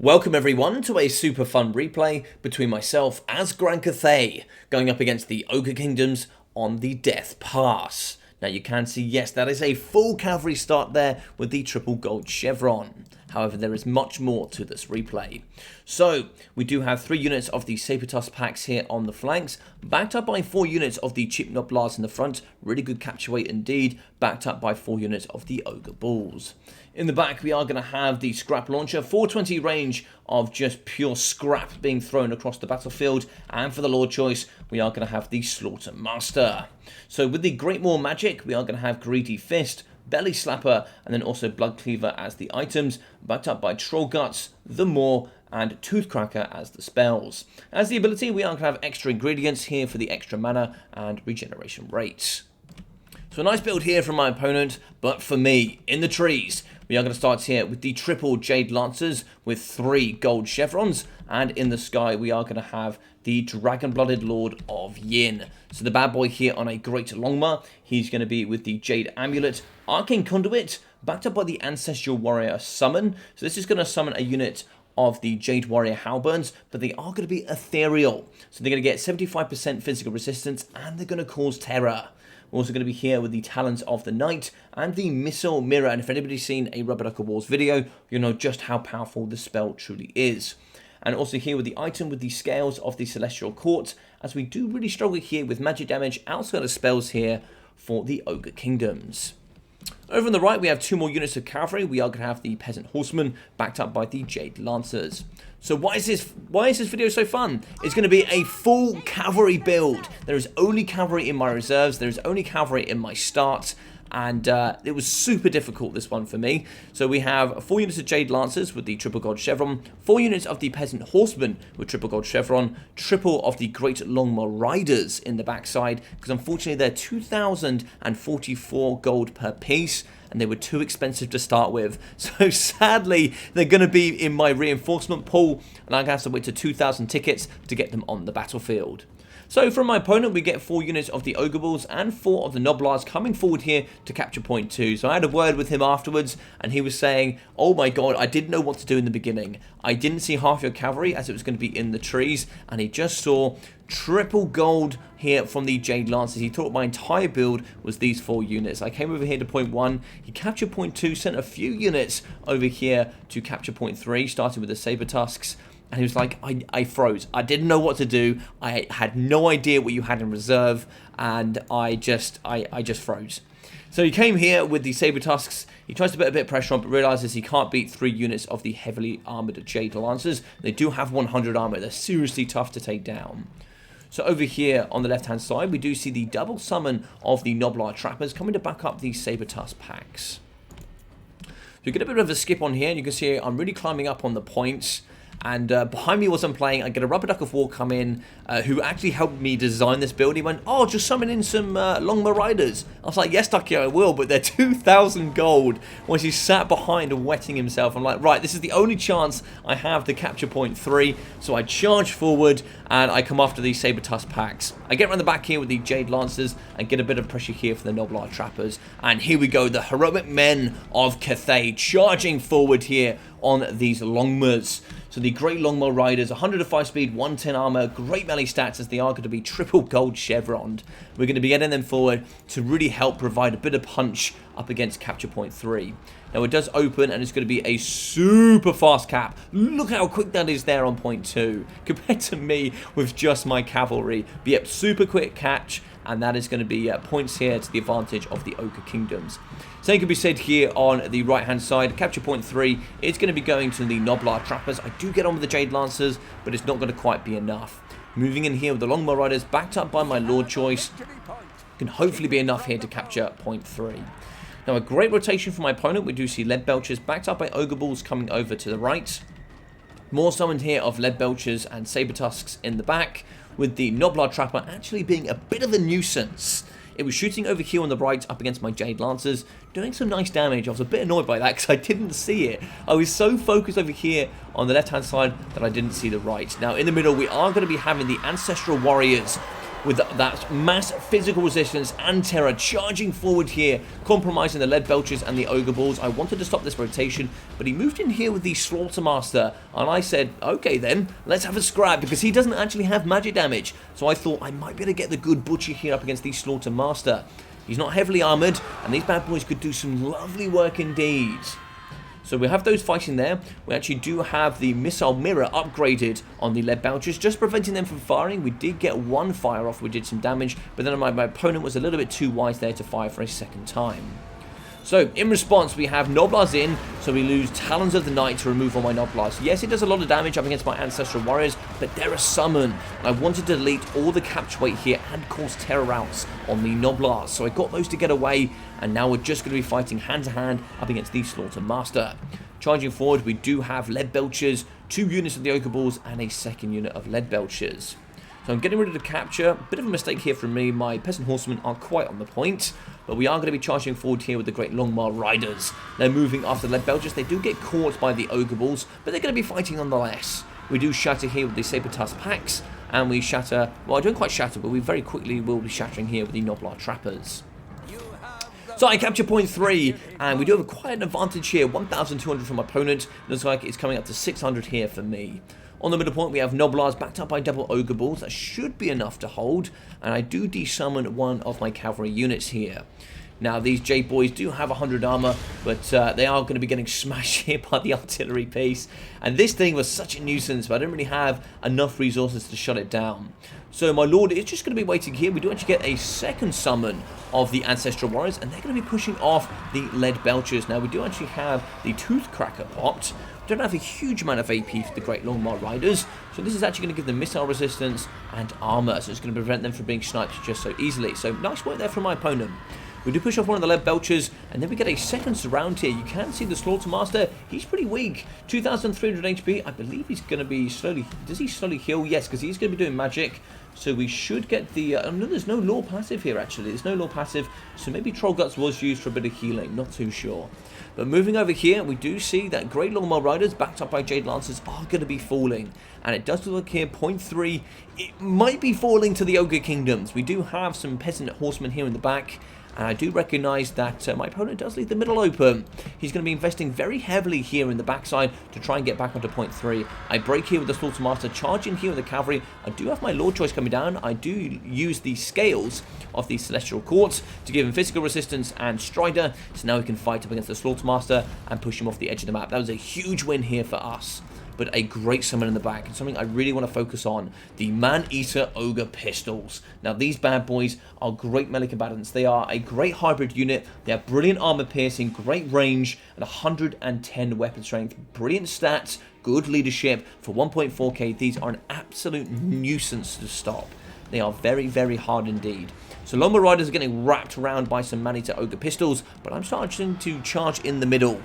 Welcome everyone to a super fun replay between myself as Grand Cathay going up against the Ogre Kingdoms on the Death Pass. Now you can see, yes, that is a full cavalry start there with the triple gold chevron. However, there is much more to this replay. So, we do have 3 units of the Saber-Tusk packs here on the flanks, backed up by 4 units of the Cheap Noblars in the front, really good capture weight indeed, backed up by 4 units of the Ogre Bulls. In the back, we are going to have the Scrap Launcher, 420 range of just pure scrap being thrown across the battlefield, and for the Lord Choice, we are going to have the Slaughter Master. So, with the Great Maw Magic, we are going to have Greedy Fist, Belly Slapper, and then also Blood Cleaver as the items, backed up by Troll Guts, the Maw, and Toothcracker as the spells. As the ability, we are going to have extra ingredients here for the extra mana and regeneration rates. So a nice build here from my opponent, but for me, in the trees, we are going to start here with the triple Jade Lancers with 3 gold chevrons, and in the sky we are going to have the Dragon-Blooded Lord of Yin. So the bad boy here on a Great Longma, he's going to be with the Jade Amulet, Arcane Conduit, backed up by the Ancestral Warrior Summon. So this is going to summon a unit of the Jade Warrior Halberds, but they are going to be ethereal. So they're going to get 75% physical resistance, and they're going to cause terror. We're also going to be here with the Talons of the Night and the Missile Mirror. And if anybody's seen a Rubber Ducky Wars video, you'll know just how powerful this spell truly is. And also here with the item with the Scales of the Celestial Court, as we do really struggle here with magic damage outside of spells here for the Ogre Kingdoms. Over on the right, we have 2 more units of cavalry. We are going to have the Peasant Horsemen, backed up by the Jade Lancers. So why is this video so fun? It's going to be a full cavalry build. There is only cavalry in my reserves. There is only cavalry in my start. And it was super difficult, this one, for me. So we have 4 units of Jade Lancers with the triple gold chevron, 4 units of the Peasant Horsemen with triple gold chevron, triple of the Great Longma Riders in the backside, because unfortunately they're 2,044 gold per piece, and they were too expensive to start with. So sadly, they're going to be in my reinforcement pool, and I'm going to have to wait to 2,000 tickets to get them on the battlefield. So from my opponent, we get 4 units of the Ogre Bulls and 4 of the Noblars coming forward here to capture point 2. So I had a word with him afterwards, and he was saying, oh my god, I didn't know what to do in the beginning. I didn't see half your cavalry as it was going to be in the trees, and he just saw triple gold here from the Jade Lancers. He thought my entire build was these 4 units. I came over here to point 1, he captured point 2, sent a few units over here to capture point 3, starting with the Saber Tusks. And he was like, I froze. I didn't know what to do. I had no idea what you had in reserve, and I just froze. So he came here with the Saber Tusks. He tries to put a bit of pressure on, but realizes he can't beat 3 units of the heavily armored Jade Lancers. They do have 100 armor. They're seriously tough to take down. So over here on the left-hand side, we do see the double summon of the Noblar Trappers coming to back up these Saber Tusk packs. So you get a bit of a skip on here, and you can see I'm really climbing up on the points. And behind me was I'm playing, I get a Rubber Duck of War come in, who actually helped me design this build. He went, oh, just summon in some Longma Riders. I was like, yes, Ducky, I will, but they're 2,000 gold. Once he sat behind and wetting himself, I'm like, right, this is the only chance I have to capture point 3. So I charge forward, and I come after these Saber Tusk packs. I get around the back here with the Jade Lancers, and get a bit of pressure here for the Noblar Trappers. And here we go, the heroic men of Cathay charging forward here on these Longmas. So the Great Longma Riders, 105 speed, 110 armor, great melee stats as they are going to be triple gold chevroned. We're going to be getting them forward to really help provide a bit of punch up against capture point 3. Now it does open, and it's going to be a super fast cap. Look how quick that is there on point 2 compared to me with just my cavalry. But yep, super quick catch, and that is going to be points here to the advantage of the Ogre Kingdoms. Same can be said here on the right hand side. Capture point 3 is going to be going to the Noblar Trappers. I do get on with the Jade Lancers, but it's not going to quite be enough. Moving in here with the Longma Riders, backed up by my Lord Choice, can hopefully be enough here to capture point 3. Now a great rotation for my opponent. We do see Lead Belchers backed up by Ogre Bulls coming over to the right. More summoned here of Lead Belchers and Saber Tusks in the back, with the Noblar Trapper actually being a bit of a nuisance. It was shooting over here on the right up against my Jade Lancers, doing some nice damage. I was a bit annoyed by that because I didn't see it. I was so focused over here on the left-hand side that I didn't see the right. Now, in the middle, we are going to be having the Ancestral Warriors with that mass physical resistance and terror, charging forward here, compromising the lead belchers and the ogre balls. I wanted to stop this rotation, but he moved in here with the Slaughtermaster, and I said, okay then, let's have a scrap, because he doesn't actually have magic damage. So I thought I might be able to get the good butcher here up against the Slaughtermaster. He's not heavily armoured, and these bad boys could do some lovely work indeed. So we have those fighting there. We actually do have the missile mirror upgraded on the lead belchers, just preventing them from firing. We did get one fire off, we did some damage, but then my opponent was a little bit too wise there to fire for a second time. So, in response, we have Noblars in, so we lose Talons of the Night to remove all my Noblars. Yes, it does a lot of damage up against my Ancestral Warriors, but they're a summon. And I wanted to delete all the capture weight here and cause terror outs on the Noblars. So I got those to get away, and now we're just going to be fighting hand-to-hand up against the Slaughtermaster. Charging forward, we do have Lead Belchers, 2 units of the Ogre Balls, and a second unit of Lead Belchers. So I'm getting rid of the capture. Bit of a mistake here from me. My Peasant Horsemen aren't quite on the point, but we are going to be charging forward here with the Great Longmire Riders. They're moving after the Lead Belchers. They do get caught by the Ogre Balls, but they're going to be fighting nonetheless. We do shatter here with the Saber-Tusk Packs, and we shatter, well, I don't quite shatter, but we very quickly will be shattering here with the Noblar Trappers. So I capture point 3, and we do have quite an advantage here. 1,200 from my opponent. Looks like it's coming up to 600 here for me. On the middle point, we have Noblars backed up by double Ogre Balls. That should be enough to hold, and I do desummon one of my cavalry units here. Now, these Jade Boys do have 100 armor, but they are going to be getting smashed here by the artillery piece. And this thing was such a nuisance, but I didn't really have enough resources to shut it down. So my lord is just going to be waiting here. We do actually get a second summon of the Ancestral Warriors, and they're going to be pushing off the Lead Belchers. Now, we do actually have the Toothcracker popped. We don't have a huge amount of AP for the Great Longmire Riders, so this is actually going to give them missile resistance and armor, so it's going to prevent them from being sniped just so easily. So nice work there from my opponent. We do push off one of the Lead Belchers, and then we get a second surround here. You can see the Slaughtermaster. He's pretty weak. 2,300 HP. I believe he's going to be slowly... Does he slowly heal? Yes, because he's going to be doing magic. So we should get the... no, there's no law passive here, actually. There's no law passive. So maybe Troll Guts was used for a bit of healing. Not too sure. But moving over here, we do see that Great Longmire Riders, backed up by Jade Lancers, are going to be falling. And it does look here, point 3. It might be falling to the Ogre Kingdoms. We do have some Peasant Horsemen here in the back. And I do recognise that my opponent does leave the middle open. He's going to be investing very heavily here in the backside to try and get back onto point 3. I break here with the Slaughtermaster, charge in here with the Cavalry. I do have my Lord Choice coming down. I do use the scales of the Celestial Courts to give him physical resistance and Strider. So now we can fight up against the Slaughtermaster and push him off the edge of the map. That was a huge win here for us. But a great summon in the back, and something I really want to focus on, the Man-Eater Ogre Pistols. Now, these bad boys are great melee combatants. They are a great hybrid unit. They have brilliant armor piercing, great range, and 110 weapon strength. Brilliant stats, good leadership. For 1.4k, these are an absolute nuisance to stop. They are very, very hard indeed. So Longmire Riders are getting wrapped around by some Man-Eater Ogre Pistols, but I'm starting to charge in the middle.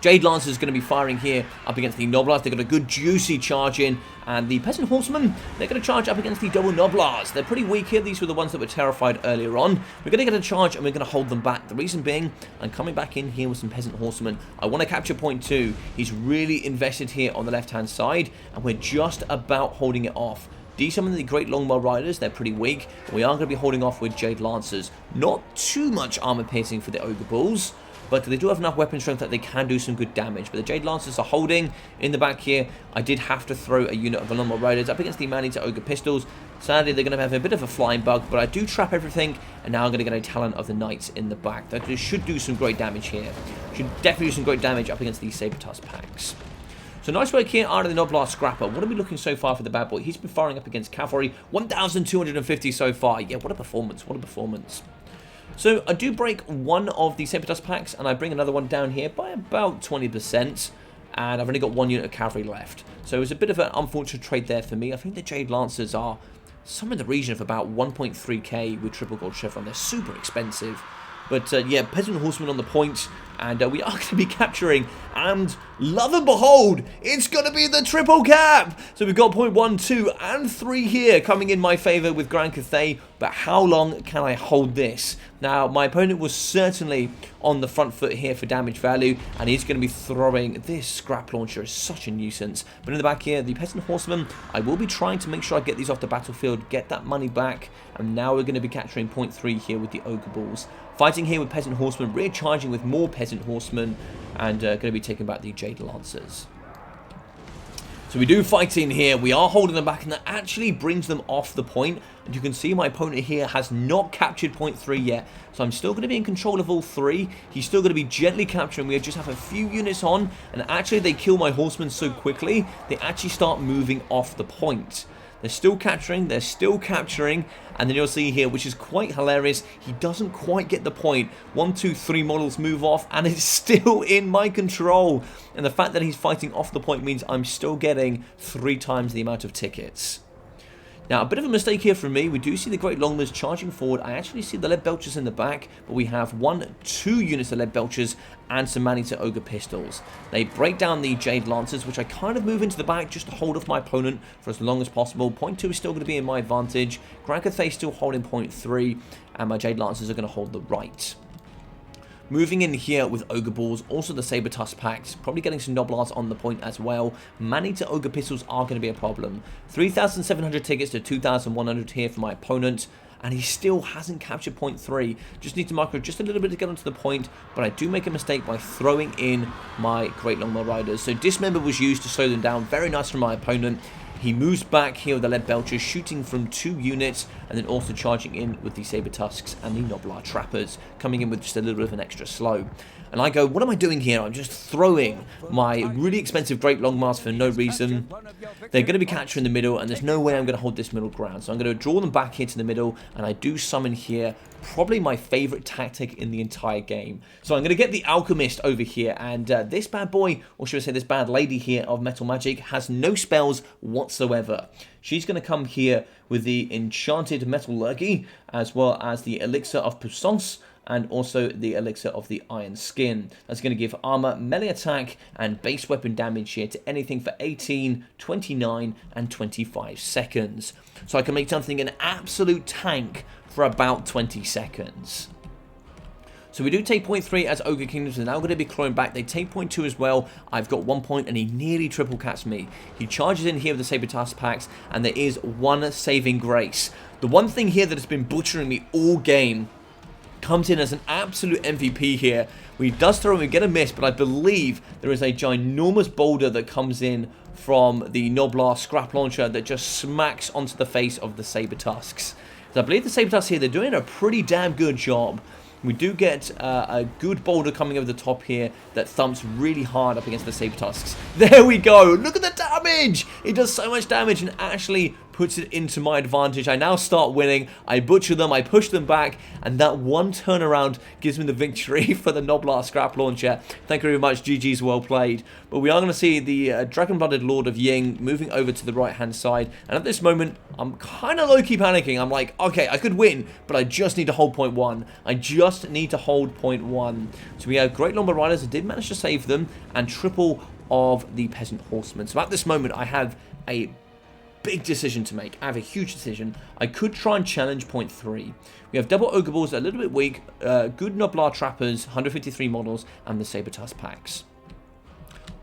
Jade Lancers is going to be firing here up against the Noblars. They've got a good juicy charge in. And the Peasant Horsemen, they're going to charge up against the double Noblars. They're pretty weak here. These were the ones that were terrified earlier on. We're going to get a charge and we're going to hold them back. The reason being, I'm coming back in here with some Peasant Horsemen. I want to capture point 2. He's really invested here on the left-hand side. And we're just about holding it off. Desummon the Great Longmire Riders, they're pretty weak. We are going to be holding off with Jade Lancers. Not too much armor piercing for the Ogre Bulls, but they do have enough weapon strength that they can do some good damage. But the Jade Lancers are holding in the back here. I did have to throw a unit of the Longmire Riders up against the Man-Eater Ogre Pistols. Sadly, they're going to have a bit of a flying bug, but I do trap everything, and now I'm going to get a Talon of the Knights in the back. That should do some great damage here. Should definitely do some great damage up against these Saber-Tusk Packs. So nice work here out of the Noblar Scrapper. What are we looking so far for the bad boy? He's been firing up against Cavalry. 1,250 so far. Yeah, what a performance. What a performance. So I do break one of the Saber-Tusk Packs, and I bring another one down here by about 20%. And I've only got one unit of Cavalry left. So it was a bit of an unfortunate trade there for me. I think the Jade Lancers are some in the region of about 1.3k with triple gold chevron. They're super expensive. But yeah, Peasant Horsemen on the point. And we are going to be capturing, and lo and behold, it's going to be the triple cap. So we've got point 1, 2, and 3 here coming in my favour with Grand Cathay. But how long can I hold this? Now, my opponent was certainly on the front foot here for damage value, and he's going to be throwing this scrap launcher. Is such a nuisance. But in the back here, the Peasant Horseman, I will be trying to make sure I get these off the battlefield, get that money back. And now we're going to be capturing point 3 here with the Ogre Balls. Fighting here with Peasant Horsemen, recharging with more Peasant Horsemen, and going to be taking back the Jade Lancers. So we do fight in here, we are holding them back, and that actually brings them off the point. And you can see my opponent here has not captured point 3 yet. So I'm still going to be in control of all 3. He's still going to be gently capturing. We just have a few units on, and actually they kill my horsemen so quickly, they actually start moving off the point. They're still capturing, and then you'll see here, which is quite hilarious, he doesn't quite get the point. 1, 2, 3 models move off, and it's still in my control. And the fact that he's fighting off the point means I'm still getting 3 times the amount of tickets. Now, a bit of a mistake here from me. We do see the Great Longmans charging forward. I actually see the lead belchers in the back, but we have 1, 2 units of lead belchers and some Maneater Ogre pistols. They break down the Jade Lancers, which I kind of move into the back just to hold off my opponent for as long as possible. Point 2 is still going to be in my advantage. Grand Cathay still holding point 3, and my Jade Lancers are going to hold the right. Moving in here with Ogre Balls, also the Saber Tusk packs, probably getting some Noblars on the point as well. Maneater Ogre pistols are going to be a problem. 3,700 tickets to 2,100 here for my opponent, and he still hasn't captured point 3. Just need to micro just a little bit to get onto the point, but I do make a mistake by throwing in my Great Longbow Riders. So Dismember was used to slow them down, very nice from my opponent. He moves back here with the lead belchers, shooting from 2 units, and then also charging in with the Saber Tusks and the Noblar Trappers, coming in with just a little bit of an extra slow. And I go, what am I doing here? I'm just throwing my really expensive Great Longmars for no reason. They're going to be capturing the middle, and there's no way I'm going to hold this middle ground. So I'm going to draw them back here to the middle, and I do summon here probably my favorite tactic in the entire game. So I'm going to get the Alchemist over here, and this bad boy, or should I say this bad lady here of Metal Magic, has no spells whatsoever. She's going to come here with the Enchanted Metallurgy, as well as the Elixir of Puissance, and also the Elixir of the Iron Skin. That's going to give armor, melee attack, and base weapon damage here to anything for 18, 29, and 25 seconds. So I can make something an absolute tank for about 20 seconds. So we do take point 3 as Ogre Kingdoms are now going to be clawing back. They take point 2 as well. I've got 1 point, and he nearly triple caps me. He charges in here with the Saber Tusk packs, and there is 1 saving grace. The one thing here that has been butchering me all game comes in as an absolute MVP here. We does throw and we get a miss, but I believe there is a ginormous boulder that comes in from the Noblar scrap launcher that just smacks onto the face of the Saber Tusks. So I believe the Saber Tusks here, they're doing a pretty damn good job. We do get a good boulder coming over the top here that thumps really hard up against the Saber Tusks. There we go. Look at the damage. It does so much damage and actually puts it into my advantage. I now start winning. I butcher them. I push them back. And that one turnaround gives me the victory for the Noblar scrap launcher. Thank you very much. GG's well played. But we are going to see the Dragon-Blooded Lord of Ying moving over to the right-hand side. And at this moment, I'm kind of low-key panicking. I'm like, okay, I could win, but I just need to hold point 1. I just need to hold point 1. So we have Great Longbow Riders. I did manage to save them. And triple of the Peasant Horsemen. So at this moment, I have a big decision to make. I have a huge decision. I could try and challenge point 3. We have double Ogre Balls, a little bit weak, good Noblar Trappers, 153 models, and the Saber Tusk packs.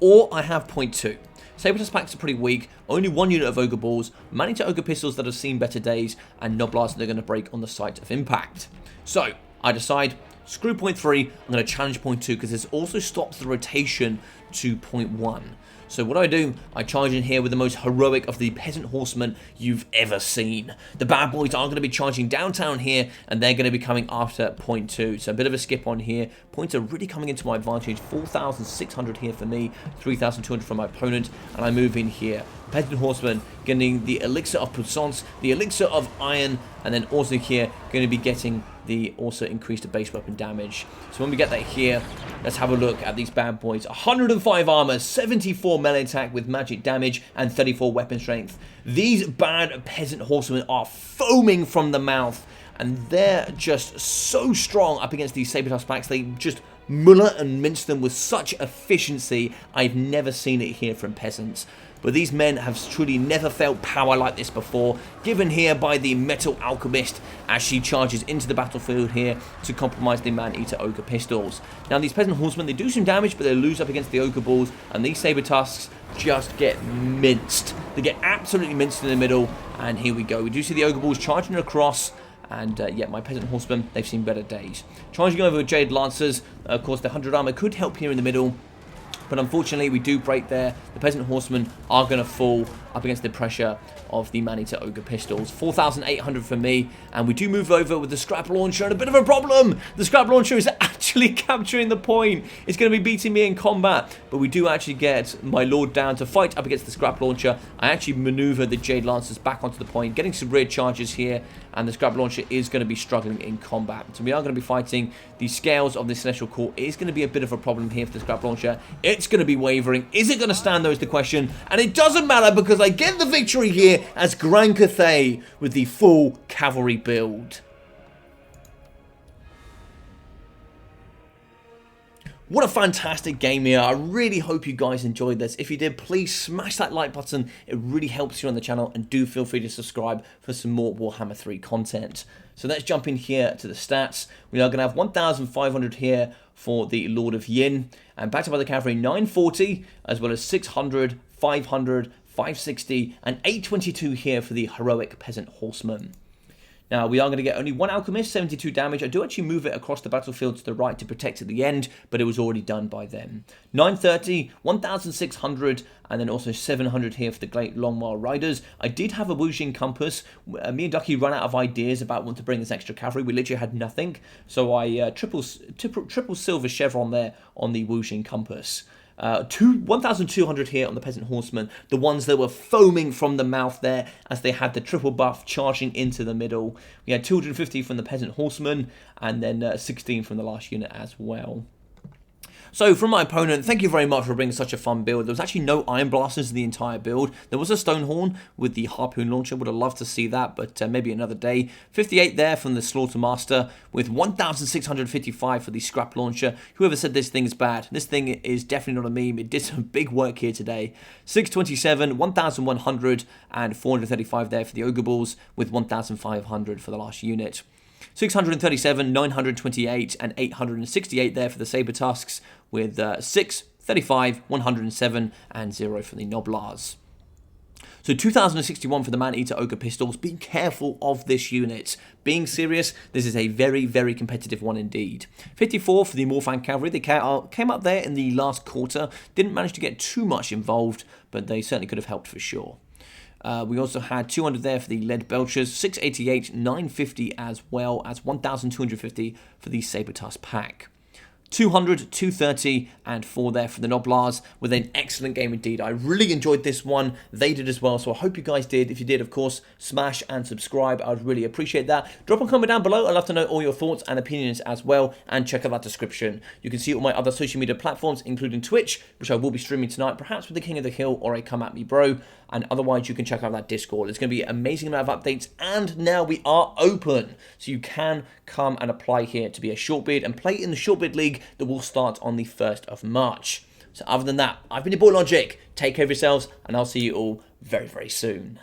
Or I have point 2. Saber Tusk packs are pretty weak, only 1 unit of Ogre Balls, Maneater Ogre pistols that have seen better days, and Noblars that are going to break on the site of impact. So, I decide, screw point 3, I'm going to challenge point 2, because this also stops the rotation to point 1. So what do? I charge in here with the most heroic of the Peasant Horsemen you've ever seen. The bad boys are going to be charging downtown here, and they're going to be coming after point 2. So a bit of a skip on here. Points are really coming into my advantage. 4,600 here for me, 3,200 for my opponent, and I move in here. Peasant Horsemen getting the Elixir of Puissance, the Elixir of Iron, and then also here going to be getting the also increased base weapon damage. So when we get that here, let's have a look at these bad boys. 105 armor, 74 melee attack with magic damage, and 34 weapon strength. These bad Peasant Horsemen are foaming from the mouth, and they're just so strong up against these Saber Tusk packs. They just muller and mince them with such efficiency. I've never seen it here from peasants. But these men have truly never felt power like this before, given here by the Metal Alchemist as she charges into the battlefield here to compromise the Man-Eater Ogre pistols. Now these Peasant Horsemen, they do some damage, but they lose up against the Ogre Balls, and these Saber Tusks just get minced. They get absolutely minced in the middle, and here we go. We do see the Ogre Balls charging across, and yeah, my Peasant Horsemen, they've seen better days. Charging over with Jade Lancers, of course the 100 armor could help here in the middle, but unfortunately we do break there. The Peasant Horsemen are going to fall up against the pressure of the Man-Eater Ogre pistols. 4,800 for me, and we do move over with the Scrap Launcher, and a bit of a problem. The Scrap Launcher is actually capturing the point. It's going to be beating me in combat, but we do actually get my Lord down to fight up against the Scrap Launcher. I actually maneuver the Jade Lancers back onto the point, getting some rear charges here, and the Scrap Launcher is going to be struggling in combat. So we are going to be fighting the scales of the Celestial Core. It is going to be a bit of a problem here for the Scrap Launcher. It's going to be wavering. Is it going to stand, though, is the question. And it doesn't matter, because I get the victory here as Grand Cathay with the full cavalry build. What a fantastic game here. I really hope you guys enjoyed this. If you did, please smash that like button. It really helps you on the channel, and do feel free to subscribe for some more Warhammer 3 content. So let's jump in here to the stats. We are going to have 1,500 here for the Lord of Yin, and backed up by the cavalry 940, as well as 600, 500, 560, and 822 here for the heroic Peasant Horsemen. Now, we are going to get only one Alchemist, 72 damage. I do actually move it across the battlefield to the right to protect at the end, but it was already done by them. 930, 1,600, and then also 700 here for the Great Longmire Riders. I did have a Wuxing Compass. Me and Ducky ran out of ideas about what to bring this extra cavalry. We literally had nothing, so I triple silver chevron there on the Wuxing Compass. 1,200 here on the Peasant Horsemen, the ones that were foaming from the mouth there as they had the triple buff charging into the middle. We had 250 from the Peasant Horsemen, and then 16 from the last unit as well. So from my opponent, thank you very much for bringing such a fun build. There was actually no Iron Blasters in the entire build. There was a Stonehorn with the Harpoon Launcher. Would have loved to see that, but maybe another day. 58 there from the Slaughtermaster with 1,655 for the Scrap Launcher. Whoever said this thing is bad, this thing is definitely not a meme. It did some big work here today. 627, 1,100, and 435 there for the Ogre Balls with 1,500 for the last unit. 637, 928, and 868 there for the Saber Tusks, with 6, 35, 107, and 0 for the Noblars. So 2,061 for the Man-Eater Ogre pistols. Be careful of this unit. Being serious, this is a very, very competitive one indeed. 54 for the Morfang Cavalry. They came up there in the last quarter. Didn't manage to get too much involved, but they certainly could have helped for sure. We also had 200 there for the Lead Belchers, 688, 950 as well as 1,250 for the Saber Tusk pack. 200, 230, and 4 there for the Noblars, with an excellent game indeed. I really enjoyed this one. They did as well, so I hope you guys did. If you did, of course, smash and subscribe. I would really appreciate that. Drop a comment down below. I'd love to know all your thoughts and opinions as well, and check out that description. You can see all my other social media platforms, including Twitch, which I will be streaming tonight, perhaps with the King of the Hill or a Come At Me Bro, and otherwise you can check out that Discord. It's going to be an amazing amount of updates, and now we are open, so you can come and apply here to be a Shortbeard and play in the Shortbeard League that will start on the 1st of March. So other than that, I've been your boy Logic. Take care of yourselves, and I'll see you all very, very soon.